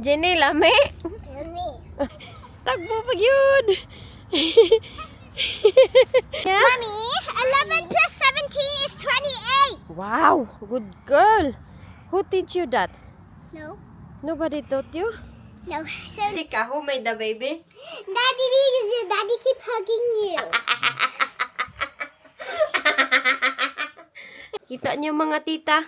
Jenny, lami. Yummy. Tagpo pag yun. Yeah? Mommy, 11 plus 17 is 28. Wow, good girl. Who teach you that? No. Nobody taught you? No. So, Tika, who made the baby? Daddy, because Daddy keep hugging you. Kita niyo mga tita?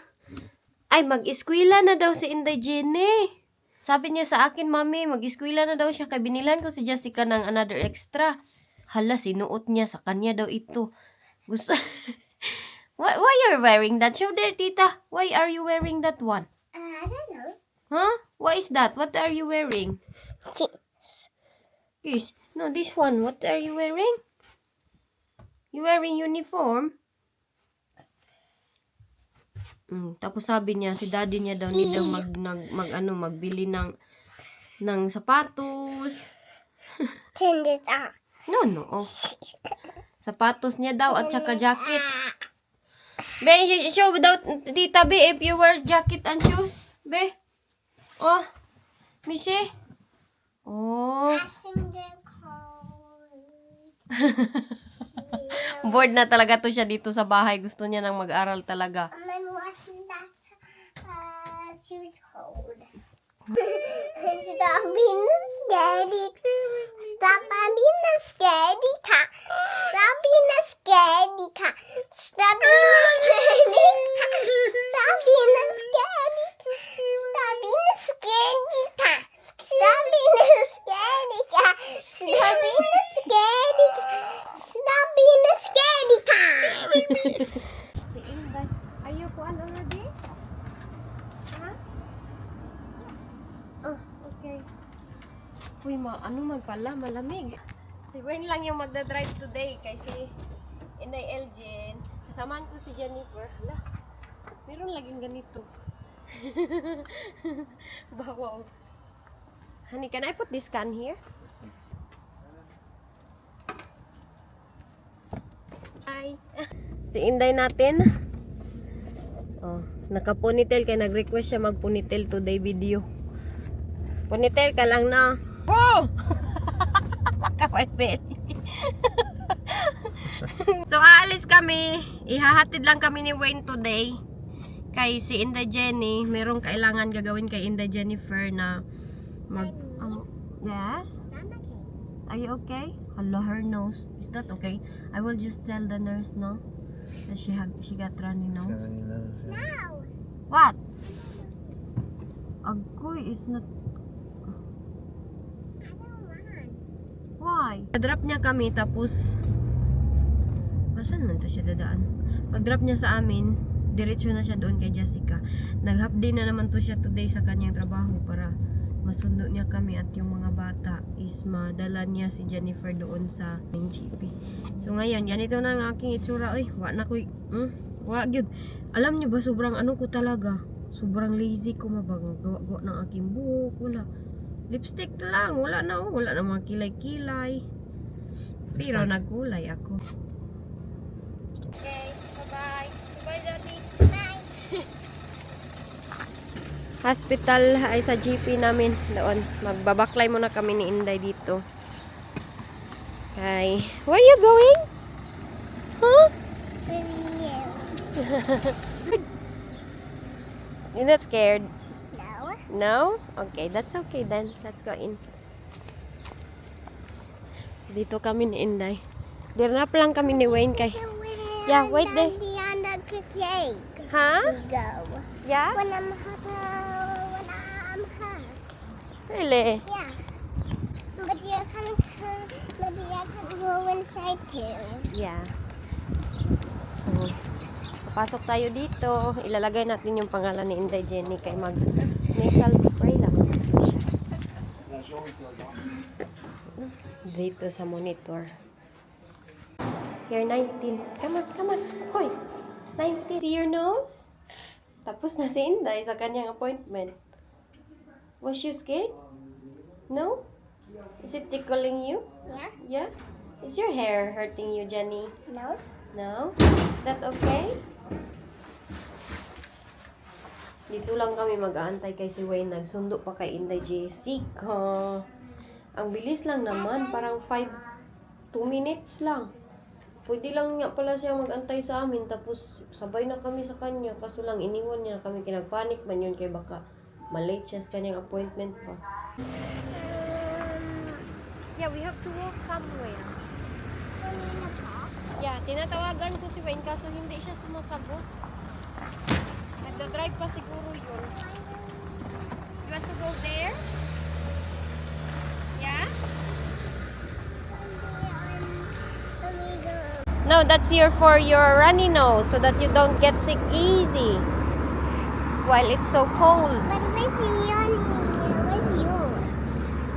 Ay, mag-eskwela na daw si Inday Jenny. Sabi niya sa akin, Mami, mag-eskwela na daw siya. Kaya binilan ko si Jessica ng another extra. Hala, sinuot niya. Sa kanya daw ito. Gusto... why you're wearing that? Show there, tita. Why are you wearing that one? I don't know. Huh? What is that? What are you wearing? Cheese. This. No, this one. What are you wearing? You wearing uniform? Tapos sabi niya, si daddy niya daw ni daw magbili ng sapatos. Turn this on. No. Oh. Sapatos niya daw at saka jacket. Be, show daw, tita Be, if you wear jacket and shoes. Be. Oh. Mishi. Oh. Passing the code. Bored na talaga to siya dito sa bahay. Gusto niya nang mag-aral talaga. I'm washing that. She was cold. Stop being a scaredy. Stop being a scaredy cat. Stop being a scaredy cat. Stop being a scaredy cat. Stop being a scaredy cat. Stop being a scaredy cat. Stop being a scaredy cat. Stop being a scaredy cat. Stop being a scaredy cat. Si Inday. Are you kuan already? Huh? Ah, okay. Uy, ano man pala, malamig. Si Wayne lang yung magdadrive today kasi Inday Elgin. Sasamahan ko si Jennifer. Hala, meron laging ganito. Bawaw. Honey, can I put this can here? Hi. Si Inday natin. Oh, naka-ponytail kaya nag-request siya mag-ponytail today video. Ponytail ka lang na. Oh! So, aalis kami. Ihahatid lang kami ni Wayne today. Kay si Inday Jenny, merong kailangan gagawin kay Inday Jennifer na yes? Are you okay? Hello, her nose. Is that okay? I will just tell the nurse, no? That she got runny nose. No. What? Agoy, it's not... I don't want. Why? Drop niya kami, tapos... Saan man to siya dadaan? Pag-drop niya sa amin, diretso na siya doon kay Jessica. Nag-half day na naman to siya today sa kanyang trabaho para masundo niya kami at yung mga bata is madala niya si Jennifer doon sa GP. So ngayon, ganito na ang aking itsura. Uy, wala na ko. Wala gyud. Alam niyo ba, sobrang ano ko talaga. Sobrang lazy ko gawa ng aking buhok. Wala. Lipstick lang. Wala na. Wala na mga kilay-kilay. Pero nagkulay ako. Okay, bye-bye. Bye, Daddy. Bye. Hospital ay sa GP namin doon. Magbabaklay muna kami ni Inday dito. Hi. Where are you going? Huh? You're not scared? No. No? Okay, that's okay then. Let's go in. Dito kami ni Inday. Dirnap lang kami ni Wayne kay. Yeah, wait there. On the cake. Huh? We go. Yeah? When I'm hot. Really? Yeah. But you can go inside too. Yeah. So, papasok tayo dito. Ilalagay natin yung pangalan ni Inday Jenny kay mag-nasal spray lang. Dito sa monitor. You're 19. Come on. Hoy! 19. See your nose? Tapos na si Inday sa kanyang appointment. Was you scared? No? Is it tickling you? Yeah. Yeah? Is your hair hurting you, Jenny? No. No? Is that okay? Dito lang kami mag-aantay kay si Wayne. Nagsundo pa kay Inday Jessica. Ang bilis lang naman. Parang 2 minutes lang. Pwede lang nga pala siya mag-antay sa amin. Tapos sabay na kami sa kanya. Kaso lang iniwan niya na kami. Kinagpanik man yun kay baka malate siya sa kanyang appointment pa. Yeah, we have to walk somewhere. Yeah, tinatawagan ko si Wayne kaso hindi siya sumasagot. Nagda-drive pa siguro yun. You want to go there? Yeah? No, that's for your runny nose so that you don't get sick easy while it's so cold. But where's yours?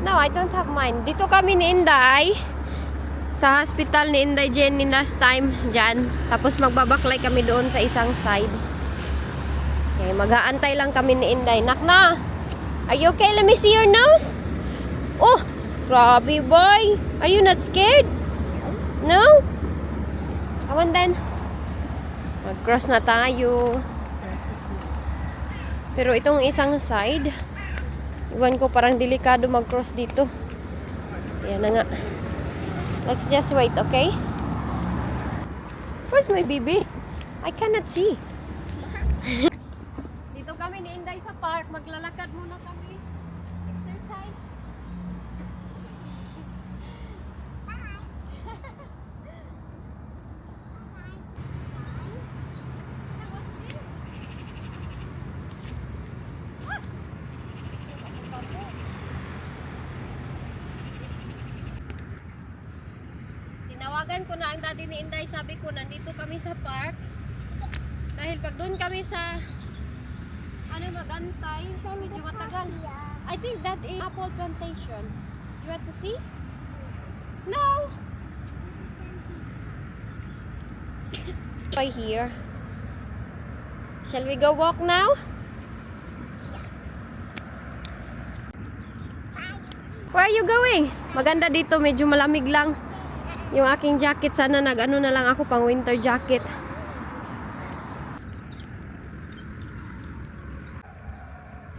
No, I don't have mine. Dito kami ni Inday. Sa hospital ni Inday Jenny last time. Diyan. Tapos magbabaklay kami doon sa isang side. Okay, mag-aantay lang kami ni Inday. Nakna! Are you okay? Let me see your nose. Oh! Grabe, boy! Are you not scared? No? Come on then. Mag-cross na tayo. Pero itong isang side, iwan ko parang delikado mag-cross dito. Yan na nga. Let's just wait, okay? Where's my baby? I cannot see. Dito kami ni Inday sa park. Maglalakad muna kami. Exercise. Tinawagan ko na ang daddy ni Inday. Sabi ko, nandito kami sa park. Dahil pag doon kami sa magantay, medyo matagal. I think that is apple plantation. Do you want to see? No! Right here. Shall we go walk now? Where are you going? Maganda dito, medyo malamig lang. Yung aking jacket, sana nag-ano na lang ako pang winter jacket.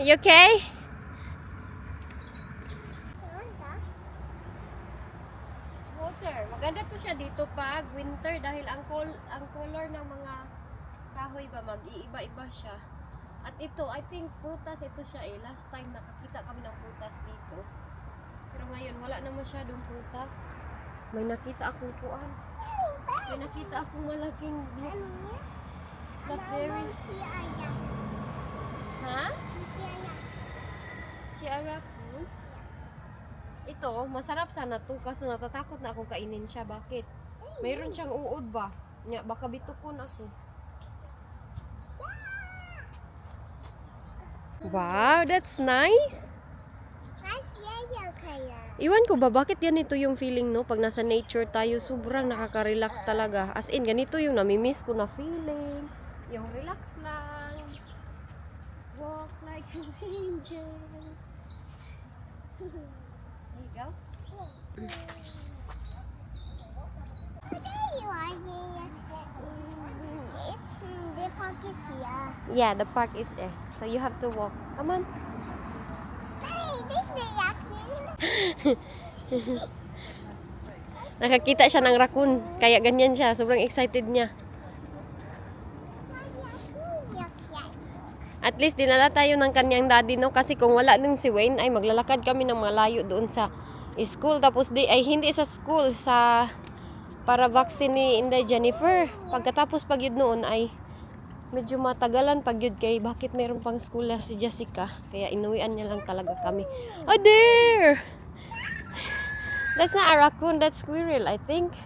You okay? It's water. Maganda to siya dito pag winter dahil ang color ng mga kahoy ba mag-iiba-iba siya. At ito, I think prutas ito siya eh. Last time nakakita kami ng prutas dito. Pero ngayon wala na masyadong prutas. May nakita akong kuan. May nakita akong malaking blackberry. Ha? Siya raccoon. Ito, masarap sana to kaso natatakot na akong kainin siya. Bakit? Mayroon siyang uod ba? Nya, baka bitukon ako. Wow, that's nice. Iwan ko ba, bakit ganito yung feeling, no? Pag nasa nature tayo, sobrang nakaka-relax talaga. As in, ganito yung namimiss ko na feeling. Yung relax lang. Walk like an angel. There you go. The park is here. Yeah, the park is there. So you have to walk. Come on. Daddy, this is raccoon. Nakakita siya ng raccoon. Kaya ganyan siya. Sobrang excited niya. At least dinala tayo ng kanyang daddy, no? Kasi kung wala din si Wayne, ay maglalakad kami ng malayo doon sa school. Tapos hindi sa school, sa para vaccine ni Inday Jennifer. Pagkatapos pag yun noon ay medyo matagalan pag yun kay bakit meron pang school na si Jessica. Kaya inuwian niya lang talaga kami. Oh, there! That's not a raccoon, that's squirrel, I think.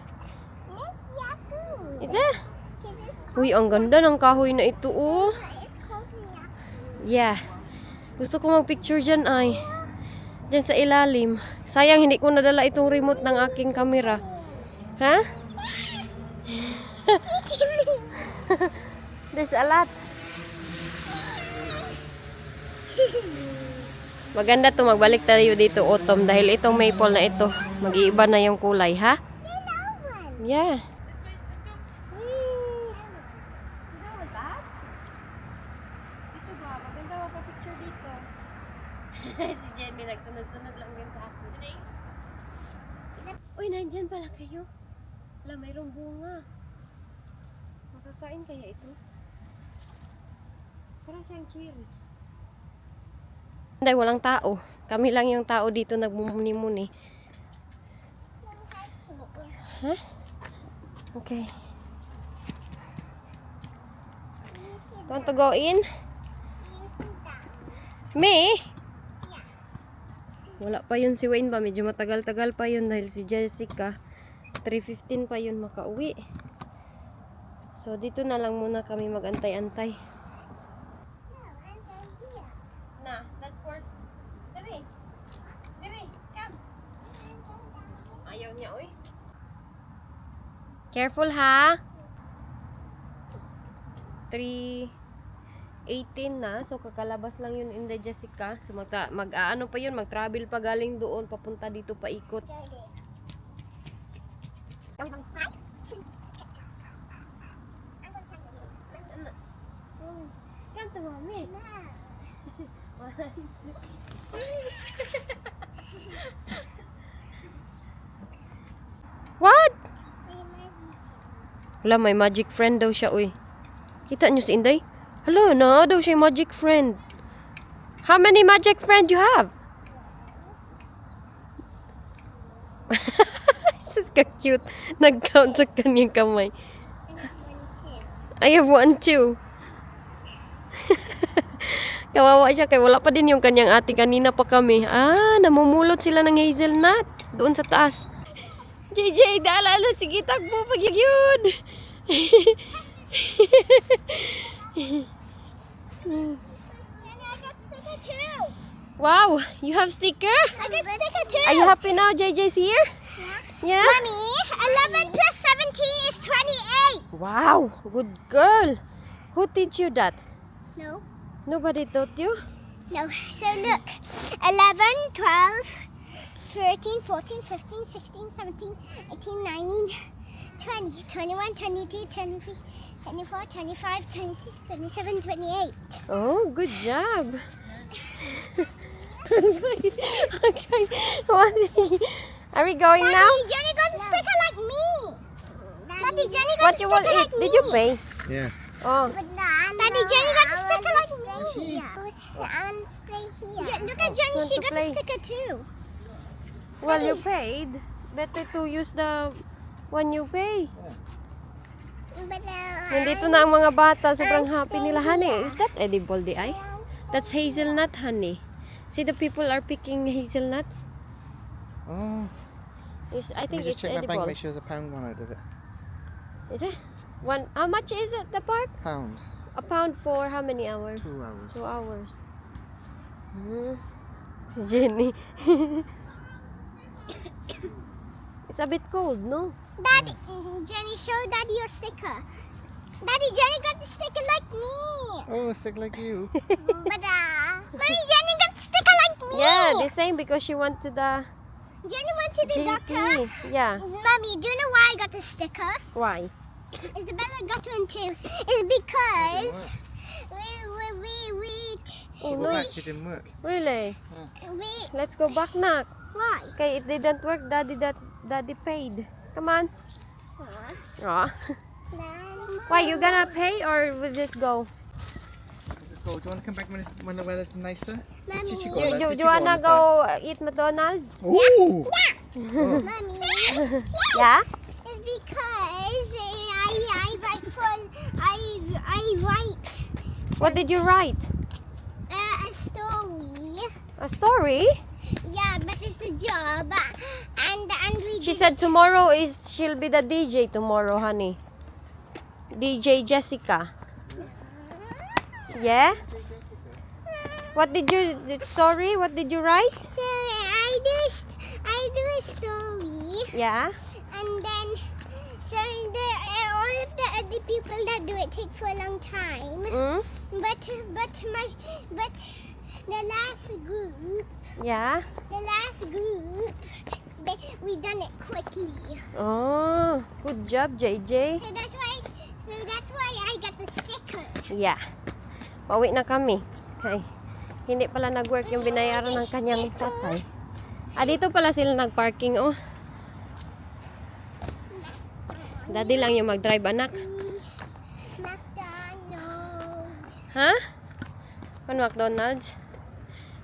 That's raccoon. Is it? It's Uy, ang ganda ng kahoy na ito, oh. called raccoon. Yeah. Gusto ko magpicture dyan ay. Dyan sa ilalim. Sayang hindi ko nadala itong remote ng aking camera. Ha? There's a lot. Maganda to, magbalik tayo dito autumn dahil itong maple na ito, mag-iiba na yung kulay, ha? Yeah. like sunod-sunod lang din sa akin. Uy, nandyan pala kayo. Wala, mayroong bunga. Makakain kaya ito? Para siyang cherry. Hindi, walang tao. Kami lang yung tao dito nagmumuni-muni. Huh? Okay. Want to go in? Me? Wala pa yun si Wayne ba? Medyo matagal-tagal pa yun dahil si Jessica 3:15 pa yun makauwi. So dito na lang muna kami magantay-antay. Na, that's course. Dere. Dere, come. Ayaw niya, oy. Careful ha. 3:18 na. So kakalabas lang yun in the Jessica. So mag-aano pa yun, mag-travel pa galing doon papunta dito paikot. Come to mommy. What? Wala, may magic friend daw siya, uy. Kita niyo si Inday? Hello, no? Daw siya magic friend. How many magic friend you have? This is cute. Nag-count sa kanyang kamay. I have 1, 2. Kawawa siya kaya wala pa din yung kanyang ate. Kanina pa kami. Namumulot sila ng hazelnut. Doon sa taas. JJ, daalala. Sige, takbo. Pag-yun. Wow, you have sticker? I got sticker too. Are you happy now JJ's here? Yeah? Mommy, 11 plus 17 is 28. Wow, good girl. Who teach you that? No. Nobody taught you? No. So look. 11, 12, 13, 14, 15, 16, 17, 18, 19, 20, 21, 22, 23, 24, 25, 26, 27, 28. Oh, good job. Okay. Are we going now? Daddy, Jenny got a sticker like me. Daddy, Jenny got What a you sticker will eat? like me. Did you pay? Yeah. Oh. Daddy, Jenny got a sticker like me. And stay here. Look at Jenny, Want she to got play? a sticker too. Well, you paid. Better to use the one you pay. But Nandito na ang mga bata. Sobrang happy nila. Honey, is that edible, di ay? That's hazelnut, honey. See, the people are picking hazelnuts. Oh. I Let think me just it's check my bank, edible. make sure there's a pound one out of it. Is it? One. How much is it, the park? Pound. A pound for how many hours? 2 hours. 2 hours. Si Jenny. It's a bit cold, no? Daddy, Jenny, show Daddy your sticker. Daddy, Jenny got the sticker like me. Oh, stick like you. But Mommy, Jenny got the sticker like me. Yeah, the same because she went to the Jenny went to the doctor. GP. Yeah. Mommy, do you know why I got the sticker? Why? Isabella got one too. It's because we Oh, Go no. back, it didn't work. Really? we Let's go back, Nak. why? Okay, it didn't work. Daddy paid. Come on. Aw. Why, you gonna pay or we'll just go? Go. Do you want to come back when the weather's nicer? Mommy, Chichi go. You wanna go eat McDonald's? Oh! Mommy, Yeah? it's because I write for I write What did you write? a story. A story? Yeah, but it's a job, and we. She said tomorrow she'll be the DJ tomorrow, honey. DJ Jessica. Yeah? What did you story? What did you write? So I do a story, Yeah. and then so all of the other people that do it take for a long time. Mm? But the last group, Yeah. we done it quickly. Oh, good job, JJ. So that's why I got the sticker. Yeah. Pauwi na kami. Okay. Hindi pala nag-work yung binayaran ng kanyang tatay. Ah, dito pala sila nag-parking, oh. Daddy lang yung mag-drive, anak. McDonald's. Huh? On McDonald's?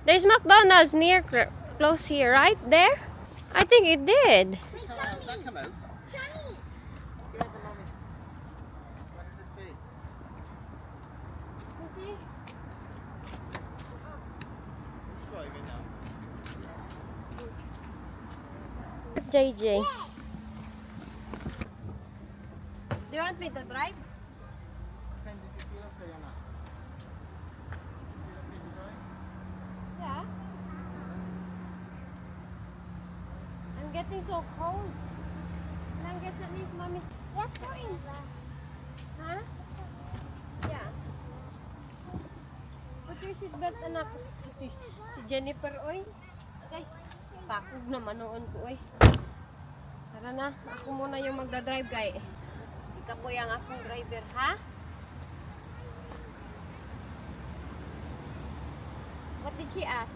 There's McDonald's near, close here, right? There? I think it did. Wait, show me. That come out. Show me. Give it to mommy. What does it say? Driving now. JJ. Do you want me to drive? Depends if you feel okay or not. Feel okay to drive? Yeah. I'm getting so cold. Can I get at least mommy's Yes, going. Huh? Yeah. Put your seatbelt, anak. Si Jennifer, oy. Okay. Pakog naman noon ko, oy. Tara na. Ako muna yung magdadrive, kay. Ikaw po yung akong driver, ha? What did she ask?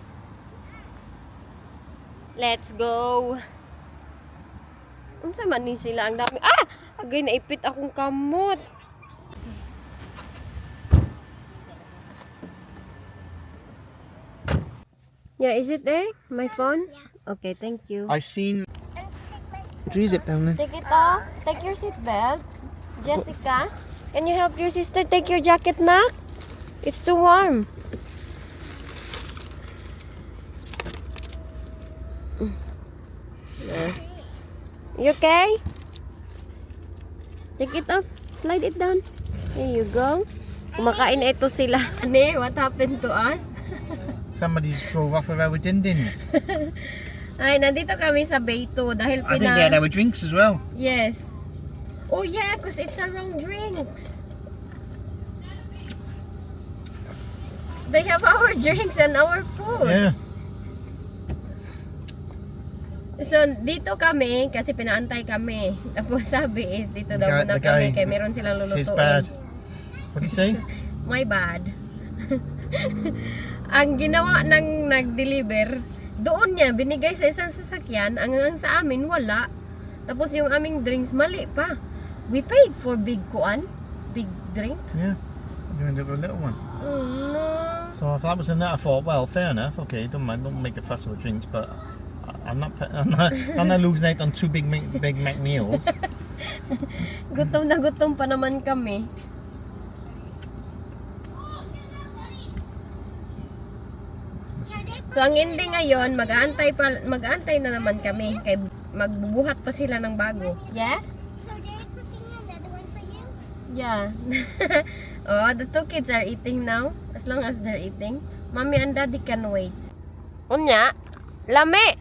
Let's go. Unsa man ni sila ang dami. Ah! Agay naipit akong kamot. Yeah, is it there? My phone? Yeah. Okay, thank you. I seen And take my tree zip down there. Take it off. Take your seatbelt. Jessica, can you help your sister take your jacket, Nak? It's too warm. You okay? Take it off. Slide it down. There you go. Kumakain na ito sila. Ane, what happened to us? Somebody just drove off with our din-dins. Ay, nandito kami sa Bay 2 dahil I think they had our drinks as well. Yes. Oh yeah, because it's around drinks. They have our drinks and our food. Yeah. So, dito kami, kasi pinaantay kami. Tapos sabi is, dito daw muna The kami, guy, kaya meron silang He's lulutuin. bad. What do you say? My bad. Ang ginawa ng nag-deliver, doon niya, binigay sa isang sasakyan, ang sa amin, wala. Tapos yung aming drinks, mali pa. We paid for big kuan, big drink. Yeah. You ended up with a little one. Oh no. So if that was in that, I thought, well, fair enough. Okay, don't mind, don't make a fuss with drinks, but I'm not losing out on two Big Mac meals. Gutom na gutom pa naman kami. So ang ending ngayon, mag-aantay na naman kami kay magbubuhat pa sila ng bago. Yes? So they're cooking another one for you? Yeah. Oh, the two kids are eating now. As long as they're eating. Mommy and Daddy can wait. Unya, lame.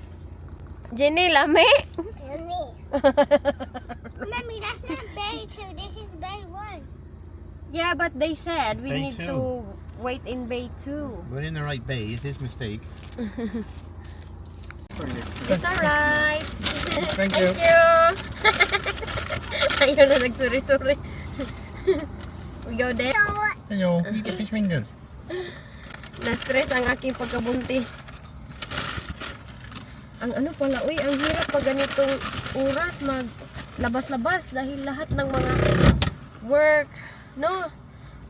Jenny, lame. And me. Mommy, that's not bay 2. This is bay 1. Yeah, but they said we Bay need two. to wait in Bay 2. We're in the right bay. It's his mistake. It's alright. Thank you. Ayaw na nagsuri-suri. We go there. Hello. You get fish fingers. Na-stress ang aking pagkabuntis. Ang ano pala, uy, ang hirap pag ganitong oras maglabas-labas dahil lahat ng mga work, no?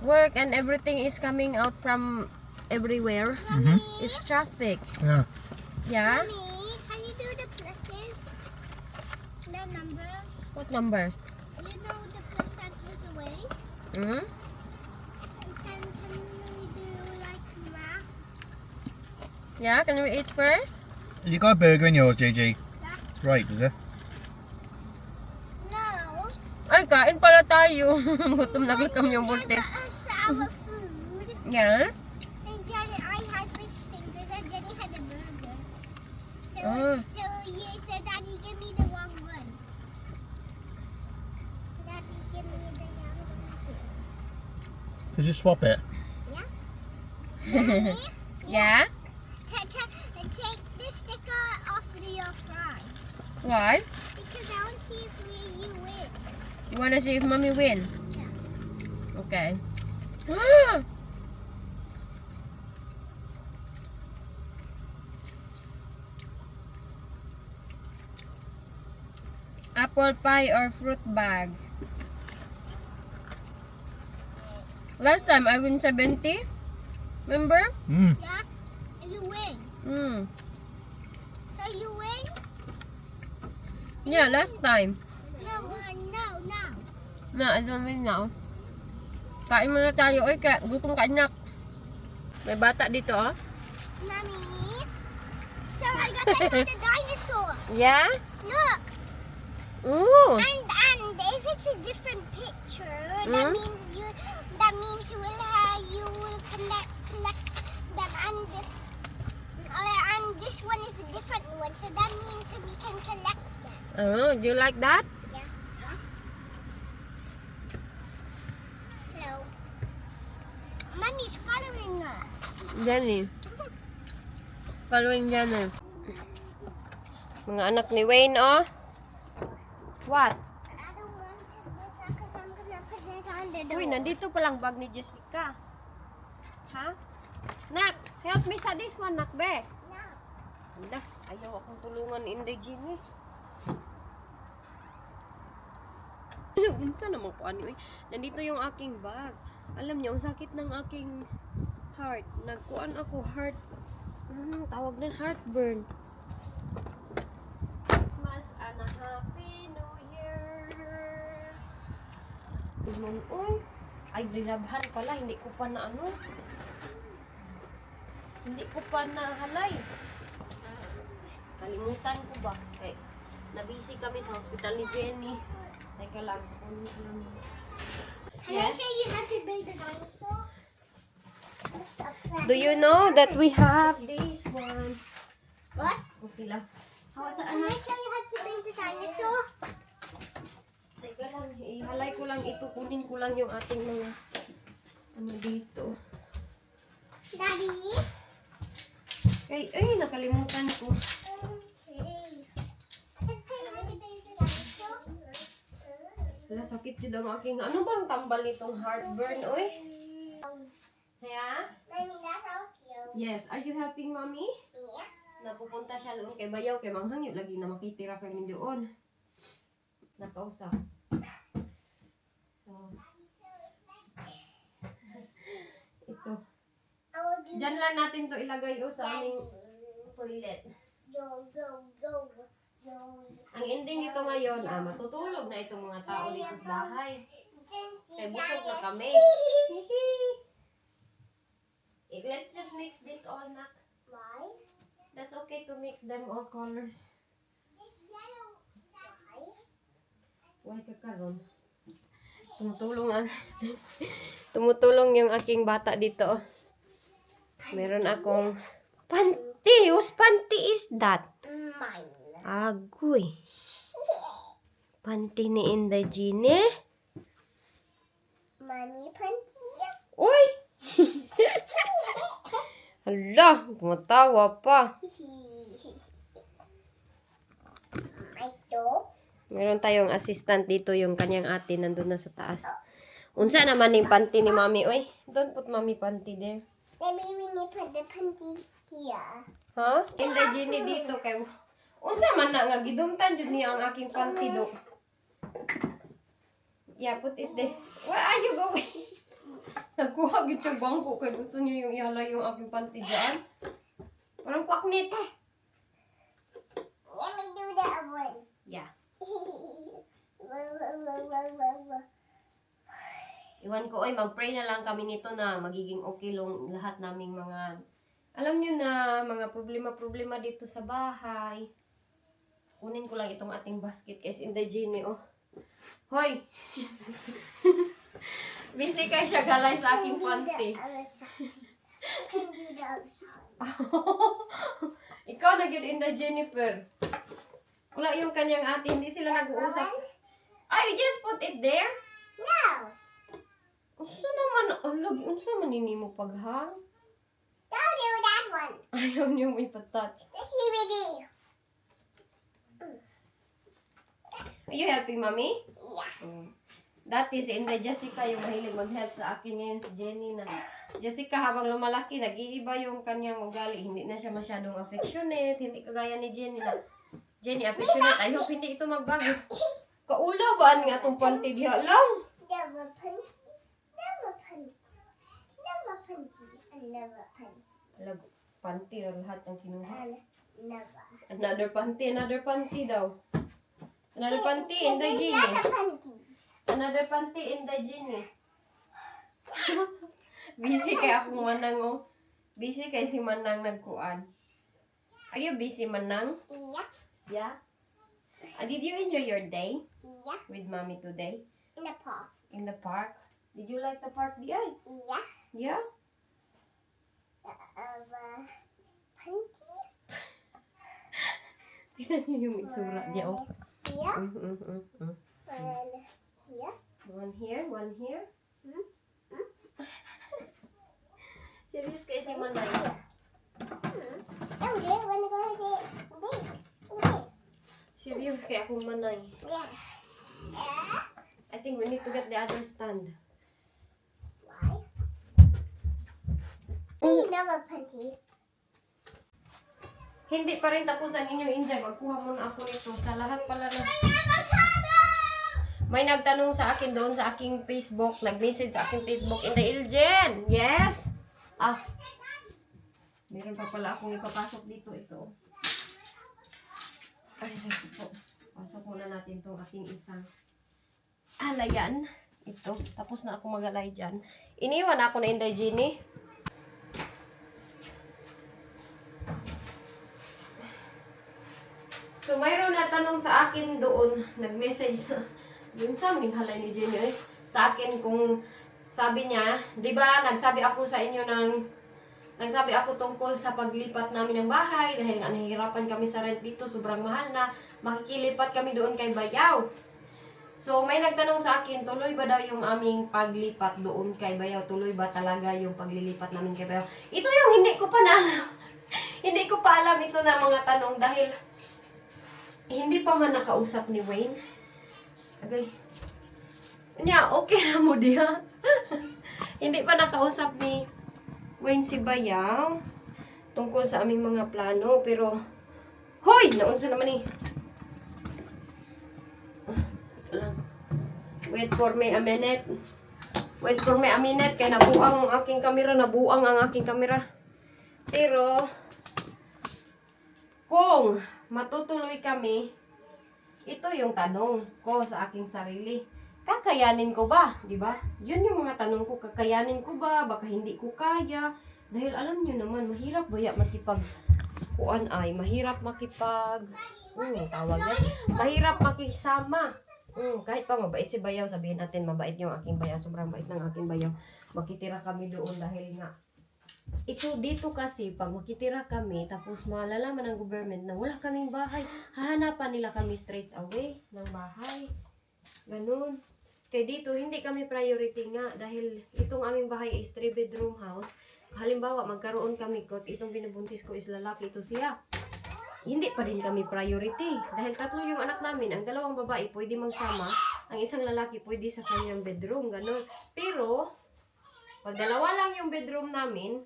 Work and everything is coming out from everywhere. It's traffic. Yeah. Yeah? Mommy, can you do the pluses? The numbers? What numbers? You know the plus that is away? Hmm? And can we do like math? Yeah, can we eat first? You got a burger in yours, JJ. That's right, is it? No. Ay, kain pala tayo. Gutom na gutom yung buntis. Us our food. Yeah? And Jenny, I had fish fingers and Jenny had a burger. So, Ah. so Daddy, give me the wrong one. Daddy, give me the young one. Could you swap it? Mommy, Yeah? take the sticker off your fries. Why? Because I want to see if you win. You wanna see if mommy win? Yeah. Okay. apple pie or fruit bag? Last time I win 70. Remember? Mm. Yeah. You win. So you win? Yeah, last time. No, no. No, I don't win now. Kain muna tayo. Oy, gutom ka anak. May bata dito, oh. Mommy. So I got to see the dinosaur. Yeah? Look. Ooh. And if it's a different picture, Mm. that means you will collect them, and this one is a different one, so that means we can collect them. Oh, do you like that? Yeah. Hello. Mommy's following us. Jenny. Following Jenny. Mga anak ni Wayne, oh. What? I don't want this because I'm gonna put it on the door. Uy, nandito palang bag ni Jessica. Ha? Nak, help me sa this one, nak, be. No. Anda, ayaw akong tulungan ni Inday Jenny. Unsa naman ko ani, uy. Nandito yung aking bag. Alam niyo, ang sakit ng aking heart. Nagkuan ako, heart. Tawag na heartburn. Christmas and a Happy New Year. Uy. Ay, dinabhan pala. Hindi ko pa na ano. Hindi ko pa nahalay. Kalimutan ko ba? Eh, nabisi kami sa hospital ni Jenny. Teka lang. Can I show you how to build a dinosaur? Do you know that we have this one? What? Okay lang. Hawa sa Can I anak. show you how to build a dinosaur? Teka lang. Ihalay ko lang ito. Kunin ko lang yung ating mga ano dito. Daddy? Ay, nakalimutan ko. Okay. I can show you how to build a dinosaur. Wala, sakit yun ang aking... Ano bang tambal nitong heartburn, oy? Kaya? Mommy, that's so cute. Yes. Are you helping mommy? Yeah. Napupunta siya doon kay Bayaw, kay Manghangyo. Lagi na makitira kami doon. Napausa. So, ito. I will do Diyan lang natin to ilagay o sa aming toilet. Go. Ang ending nito ngayon, matutulog na itong mga tao dito sa bahay. Kaya busog na kami. Let's just mix this all, nak. Why? That's okay to mix them all colors. This yellow. Why? Huwag ka karon. Tumutulong yung aking bata dito. Meron akong panty. Whose panty is that? Mine. Agoy. Panty ni Inday Gine. Mommy panty. Uy! Hala, kumatawa pa. Ito. Meron tayong assistant dito, yung kanyang ate nandun na sa taas. Unsa naman yung panty ni mami? Uy, don't put mami panty there. Maybe we need to put the panty here. Ha? Inday Gine dito kay... Unsa man na nga gidumtan jud niya ang aking panty do. Yeah, put it there. Where are you going? Nagkuha gid siya bangko kay gusto niyo yung ihalay yung aking panty diyan. Parang kwaknit. Let me do that one. Yeah. Wow. Iwan ko, oy, mag-pray na lang kami nito na magiging okay lang lahat naming mga, alam niyo na, mga problema-problema dito sa bahay. Kunin ko lang itong ating basket kasi Inday Gine, oh. Hoy! Busy kayo siya galay sa aking panty. Can do the outside. Ikaw na yun, Inday Jennifer. Wala yung kanyang ate, hindi sila nag-uusap. Ah, you just put it there? No. Unsa naman, unsa man nini mo paghang? Don't do that one. Ayaw niyo may patouch. The CBD. Are you helping, mommy? Yeah. Dati si Inday Jessica yung mahilig mag-help sa akin, ngayon si Jenny na. Jessica habang lumalaki, nag-iiba yung kanyang ugali. Hindi na siya masyadong affectionate, hindi kagaya ni Jenny na. Jenny, affectionate. I hope hindi ito magbago. Kaula ba nga itong panty diha lang? Never panty. Never panty. Never panty. And never panty. Lag, panty ra lahat ng kinuha. And never. Another panty daw. Another panty in the There's genie. other panties. Another panty in the genie. Busy kay akong manang oh. Busy kay si Manang nagkuan. Are you busy, Manang? Yeah. Yeah? Did you enjoy your day Yeah. with Mommy today In the park. in the park? Did you like the park, Di? Yeah. Yeah? Panty. Tingnan niyo yung itsura niya, oh. Here. Mm. And here. One here. Serious kay si Manay. Okay, wanna go to the okay. Serious kay akong Manay. Yeah. I think we need to get the other stand. Why? Never panty. Hindi pa rin tapos ang inyong Inday. Magkuha muna ako nito sa lahat pala na. May nagtanong sa akin doon sa aking Facebook. Nag-message sa aking Facebook. Inday Iljen! Yes! Meron pa pala akong ipapasok dito. Ito. Ay, naku po. Pasok muna natin itong aking isang alayan. Ito. Tapos na ako mag-alay dyan. Iniwan ako na Inday Jenny. So, mayroon na tanong sa akin doon, nag-message na, yun sa amin halay ni Jenny, sa akin kung, sabi niya, di ba, nagsabi ako tungkol sa paglipat namin ng bahay, dahil nga nahihirapan kami sa rent dito, sobrang mahal na, makikilipat kami doon kay Bayaw. So, may nagtanong sa akin, tuloy ba daw yung aming paglipat doon kay Bayaw? Tuloy ba talaga yung paglilipat namin kay Bayaw? Ito yung hindi ko pa na alam. Hindi ko pa alam ito na mga tanong dahil hindi pa man nakausap ni Wayne. Okay. Nya, okay na mo diha. Hindi pa nakausap ni Wayne si Bayaw tungkol sa aming mga plano. Pero, hoy! Naunsa naman eh. Lang. Wait for me a minute. Wait for me a minute. Kaya nabuang ang aking kamera. Nabuang ang aking kamera. Pero, kung matutuloy kami, ito yung tanong ko sa aking sarili. Kakayanin ko ba? Di ba? Yun yung mga tanong ko. Kakayanin ko ba? Baka hindi ko kaya. Dahil alam nyo naman, mahirap baya mahirap tawag na. Mahirap makisama. Kahit pa mabait si Bayaw, sabihin natin mabait yung aking Bayaw. Sobrang bait ng aking Bayaw. Makitira kami doon dahil nga ito dito kasi, pag makitira kami, tapos malalaman ng government na wala kaming bahay, hahanapan nila kami straight away ng bahay. Ganun. Kaya dito, hindi kami priority nga dahil itong aming bahay is 3-bedroom house. Halimbawa, magkaroon kami kot, itong binubuntis ko is lalaki, ito siya. Hindi pa din kami priority. Dahil 3 yung anak namin, ang 2 babae pwede magsama, ang isang lalaki pwede sa kanyang bedroom, ganun. Pero, pag 2 lang yung bedroom namin,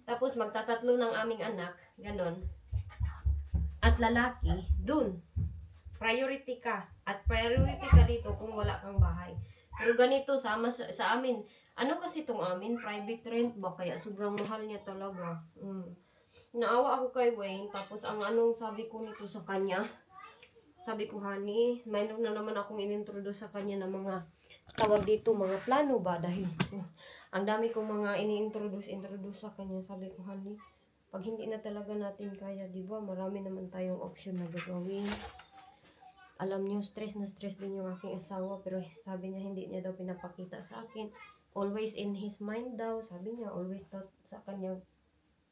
tapos magtatatlo ng aming anak, ganon. At lalaki, dun. Priority ka. At priority ka dito kung wala kang bahay. Pero ganito, sa amin, ano kasi itong amin? Private rent ba? Kaya sobrang mahal niya talaga. Naawa ako kay Wayne, tapos ang anong sabi ko nito sa kanya, sabi ko, honey, mayroon na naman akong inintroduce sa kanya ng mga tawag dito, mga plano ba? Dahil ang dami kong mga ini-introduce sa kanya. Sabi ko, honey, pag hindi na talaga natin kaya, di ba? Marami naman tayong option na gagawin. Alam niyo, stress na stress din yung aking asawa. Pero sabi niya, hindi niya daw pinapakita sa akin. Always in his mind daw. Sabi niya, always daw sa kanyang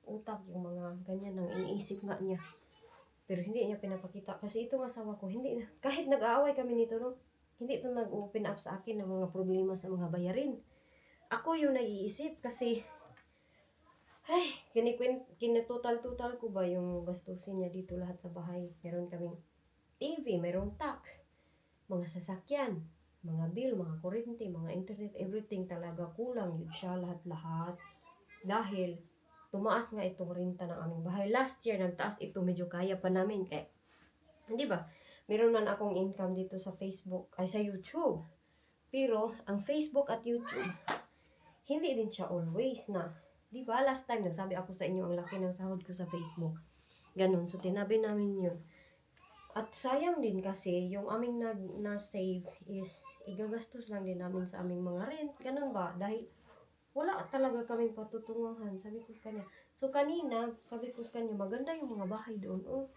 utak yung mga ganyan ang iniisip nga niya. Pero hindi niya pinapakita. Kasi itong asawa ko, hindi na. Kahit nag-aaway kami nito, no? Hindi ito nag-open up sa akin ng mga problema sa mga bayarin. Ako yung naiisip kasi kinatotal-total ko ba yung gastusin niya dito lahat sa bahay. Meron kaming TV, meron tax, mga sasakyan, mga bill, mga kuryente, mga internet, everything talaga kulang yun siya lahat-lahat. Dahil tumaas nga itong renta ng aming bahay. Last year, nagtaas ito, medyo kaya pa namin. Kaya, hindi ba? meron man akong income dito sa Facebook, ay sa YouTube. Pero, ang Facebook at YouTube, hindi din siya always na. Di ba? Last time, nagsabi ako sa inyo ang laki ng sahod ko sa Facebook. Ganun. So, tinabi namin yun. At sayang din kasi, yung aming na-save is, igagastos lang din namin sa aming mga rent. Ganun ba? Dahil, wala talaga kaming patutunguhan. Sabi ko sa kanya. So, kanina, sabi ko sa kanya, maganda yung mga bahay doon. Oh,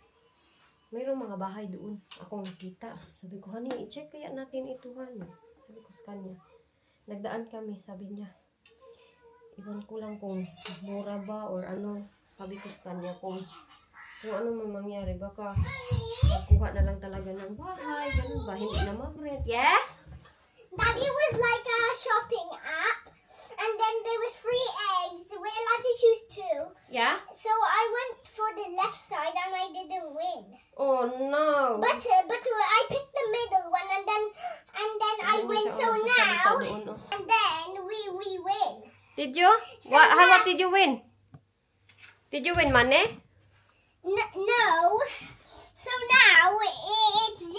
mayroong mga bahay doon. Akong nakita. Sabi ko, honey, i-check kaya natin ito, honey. Sabi ko sa kanya. Nagdaan kami, sabi niya. Iwan ko lang kung mura ba or ano. Sabi ko sa kanya kung ano man mangyari. Baka magkuha na lang talaga ng bahay. Ganun ba? Hindi na mag-rent. Yes? Daddy was like a shopping app, and then there was free eggs. We're allowed to choose two. Yeah? So I went for the left side, and I didn't win. Oh no. But I picked the middle one, and then I win. So now, and then we win. Did you? What did you win? Did you win money? No. So now it's £0.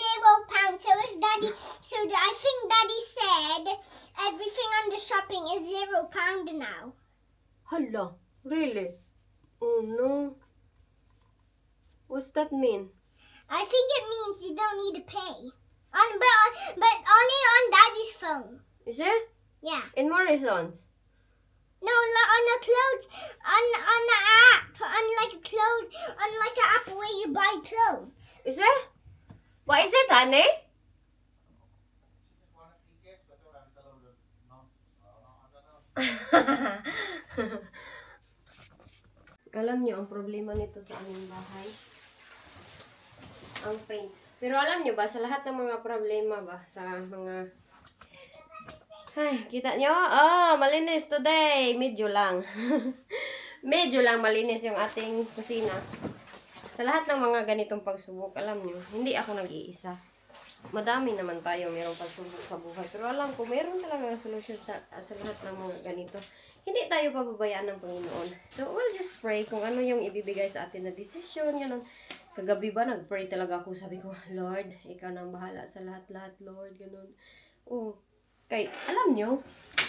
So I think Daddy said everything on the shopping is £0 now. Hala. Really? Oh no. What's that mean? I think it means you don't need to pay. But only on Daddy's phone. Is it? Yeah. In Morrison's? No, on the clothes, on the app, on like an app where you buy clothes. Is it? What is it, honey? Alam niyo ang problema nito sa aming bahay? Ang paint. Pero alam niyo ba, sa lahat ng mga problema ba, sa mga... Ay, kita niyo? Oh, malinis today. Medyo lang. Medyo lang malinis yung ating kusina. Sa lahat ng mga ganitong pagsubok, alam niyo, hindi ako nag-iisa. Madami naman tayo mayroong pagsubok sa buhay. Pero alam ko, mayroon talaga solusyon sa lahat ng mga ganito. Hindi tayo pababayaan ng Panginoon. So, we'll just pray kung ano yung ibibigay sa atin na desisyon. Ganun. Kagabi ba, nag-pray talaga ako. Sabi ko, Lord, ikaw nang bahala sa lahat-lahat, Lord. Ganun. Oh, kay, alam nyo,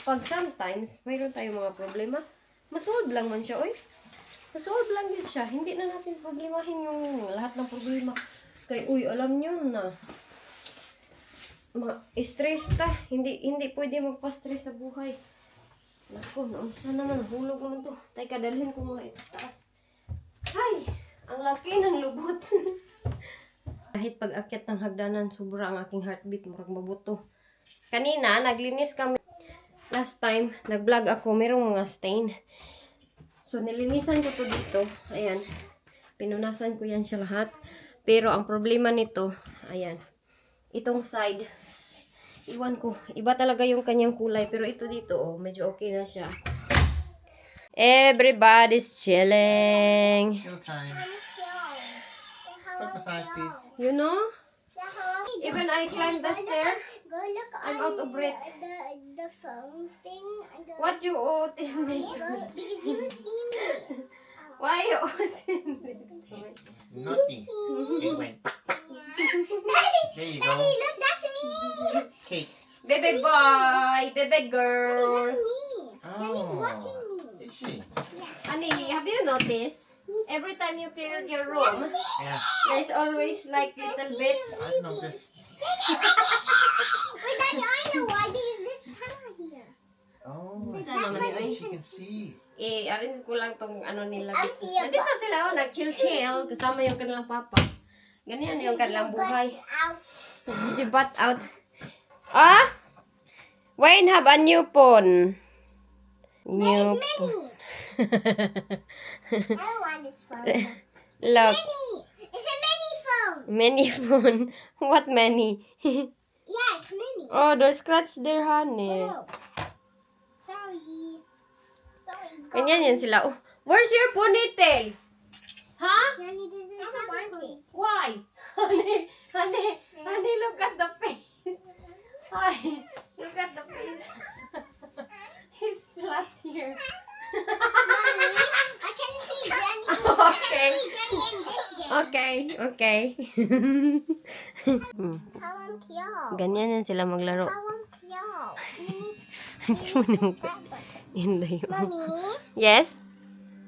pag sometimes, mayroon tayong mga problema, masolve lang man siya, oy. Masolve lang din siya. Hindi na natin problemahin yung lahat ng problema. Kay, uy, alam nyo na, stress ta. Hindi pwede magpa-stress sa buhay. Naku, naunsa naman. Hulog naman to. Tay, kadalhin ko mga ito taas. Ay, ang laki ng lubot. Kahit pag-akyat ng hagdanan, sobra ang aking heartbeat. Murag mabuto. Kanina, naglinis kami. Last time, nag-vlog ako. Merong mga stain. So, nilinisan ko to dito. Ayan. Pinunasan ko yan siya lahat. Pero, ang problema nito, ayan. Itong side, iwan ko. Iba talaga yung kanyang kulay. Pero ito dito, oh, medyo okay na siya. Everybody's chilling. Chill time. Step aside, please. You know? Even I climbed the stair. Go look I'm on out of breath. the phone thing. What you ought in me? Because you will see me. Why you ought in me? Naughty. It went. Daddy, There you Daddy, go. look, that's me. Cake. Baby boy, baby girl. That's me. Daddy's Oh. watching me. Is she? Honey, have you noticed? Every time you clear your room, Yeah. there's always like little bits. I've noticed. Wait, Daddy, I know why. There's this camera here. Oh, Saan naman yun? she can see. Arrange ko lang tong ano nila. Ang tiyo Nandito sila, oh, nag-chill-chill. Kasama yung kanilang papa. Ganyan yung kanilang buhay. Out. Jibat out. Ah? Wayne have a new phone. New It's phone. mini. I don't want this phone. Look. Mini. It's a mini phone. Many phone. What many? Yeah, it's mini. Oh, they scratch their honey. Oh. Sorry. Sorry. Ganyan yan sila. Oh, where's your ponytail? Huh? Johnny doesn't want it. Why? Honey, look at the face. Hi, look at the face. He's flat here. Mommy, I can see Johnny. Okay. I can see Johnny in this game. Okay. Okay. How cute. Ganyan yan sila maglaro. How cute. That button. Hindi yun. Mommy, Yes?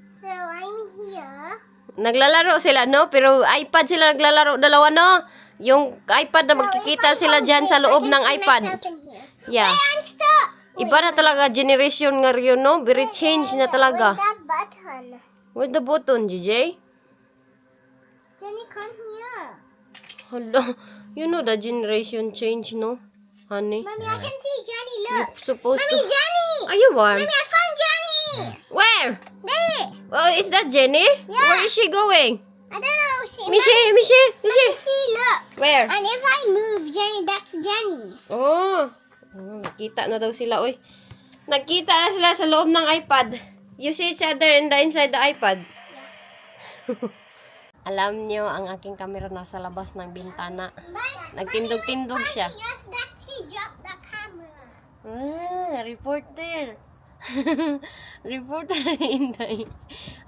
so I'm here. Naglalaro sila, no? Pero iPad sila naglalaro. Dalawa, no? Yung iPad na So magkikita if I sila hold dyan this, sa I loob can ng see iPad. myself in here. Yeah. Hey, I'm stuck. Iba na talaga generation nga yun, no? Very change na With talaga. that button. With the button, JJ. Jenny, come here. Hala, you know the generation change, no? Honey. Mommy, I can see Jenny. Look. Supposed Mommy, to... Jenny. Are you warm? Mommy, I found Jenny. Where? There. Oh, is that Jenny? Yeah. Where is she going? I don't know. See, Mishi. Mommy, see, look. Where? And if I move Jenny, that's Jenny. Oh, nakita na daw sila, oy. Nagkita na sila sa loob ng iPad. You see each other inside the iPad. Alam niyo, ang aking camera nasa labas ng bintana. Nagtindog-tindog siya. Yes, that she dropped the camera. Reporter. Reporter ni Inday.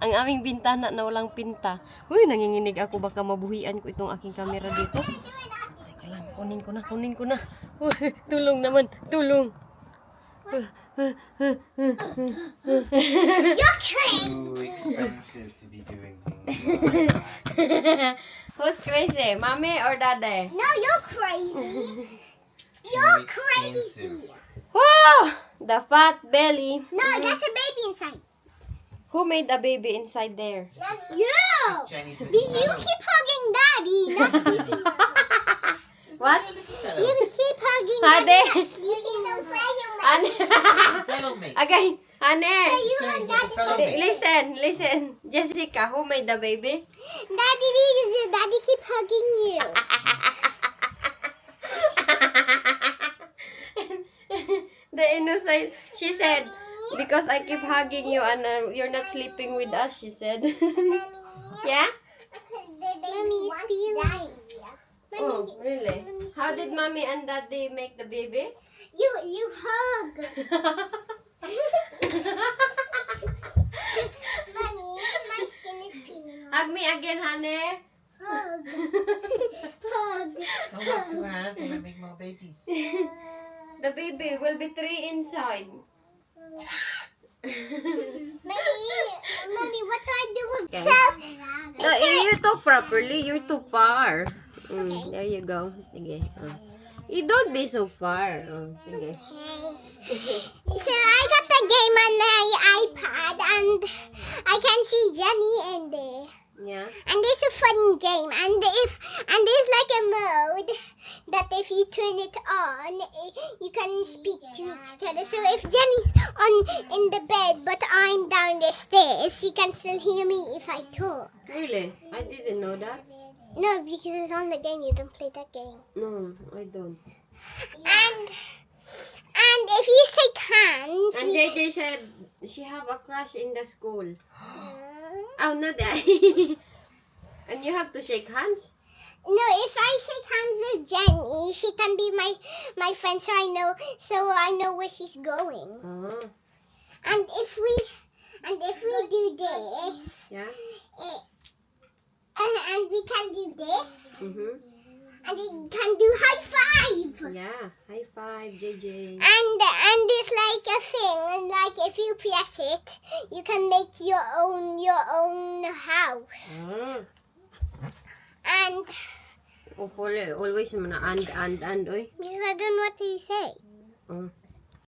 Ang aming bintana na walang pinta. Uy, nanginginig ako. Baka mabuhian ko itong aking camera dito. Teka lang, kunin ko na. Uy, tulong naman, tulong. You're crazy. Too expensive to be doing things. Who's crazy? Mommy or daddy? No, you're crazy. You're crazy. Whoa! The fat belly. No, that's a baby inside. Who made a baby inside there? That's you. Chinese You keep hugging daddy, not sleeping. What? You keep hugging Hade. daddy, not sleeping. No, say you Ane. fellow mate. Okay, Ane. you hug Chinese like a fellow daddy. mate. Listen. Jessica, who made the baby? Daddy, because daddy keep hugging you. The innocent. She said, because I keep hugging you and you're not sleeping with us, she said. Yeah? Mommy is feeling. Oh, really? How did mommy and daddy make the baby? You hug. Mommy, my skin is feeling. Hug me again, honey. Hug. Hug. Don't have two hands and make more babies. The baby will be 3 inside. Mommy, what do I do with Okay. so? You talk properly. You're too far. There you go. Sige. You don't be so far. Sige. So I got the game on my iPad and I can see Jenny in there. Yeah. And it's a fun game and there's like a mode that if you turn it on you can speak to each other. So if Jenny's in the bed but I'm down the stairs, she can still hear me if I talk. Really? I didn't know that. No, because it's on the game, you don't play that game. No, I don't. And if you shake hands And JJ said she have a crush in the school. Oh, no, that. And you have to shake hands? no, if I shake hands with Jenny, she can be my friend so I know where she's going. Oh, And if we do this, yeah. and we can do this, Mm-hmm. and we can do high five. Yeah. High five, JJ. And it's like a thing, and like if you press it, you can make your own house. Ah. And Oh, always man and, oy. because I don't know what to say. Oh.